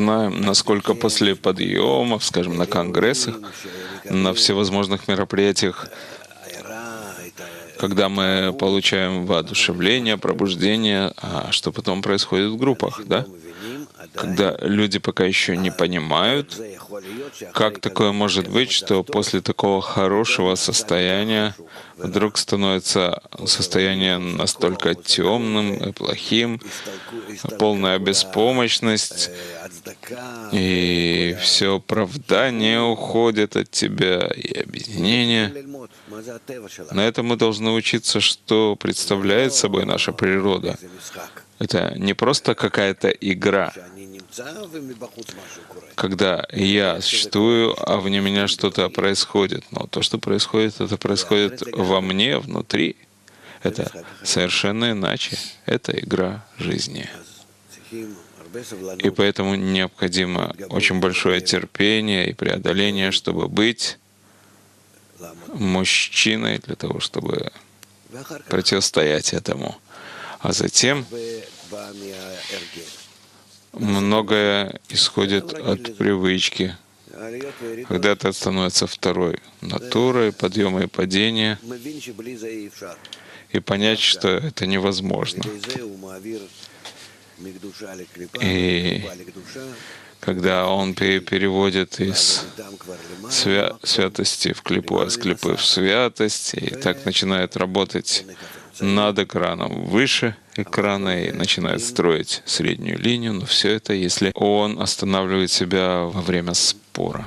знаем, насколько после подъемов, скажем, на конгрессах, на всевозможных мероприятиях, когда мы получаем воодушевление, пробуждение, что потом происходит в группах, да? Когда люди пока еще не понимают, как такое может быть, что после такого хорошего состояния вдруг становится состояние настолько темным и плохим, полная беспомощность, и все оправдание уходит от тебя, и объединение. На этом мы должны учиться, что представляет собой наша природа. Это не просто какая-то игра, когда я существую, а вне меня что-то происходит. Но то, что происходит, это происходит во мне, внутри. Это совершенно иначе. Это игра жизни. И поэтому необходимо очень большое терпение и преодоление, чтобы быть мужчиной, для того, чтобы противостоять этому. А затем многое исходит от привычки. Когда это становится второй натурой, подъема и падения, и понять, что это невозможно. И когда он переводит из святости в клипу, а из клипы в святость, и так начинает работать над экраном, выше экрана, и начинает строить среднюю линию, но все это, если он останавливает себя во время спора.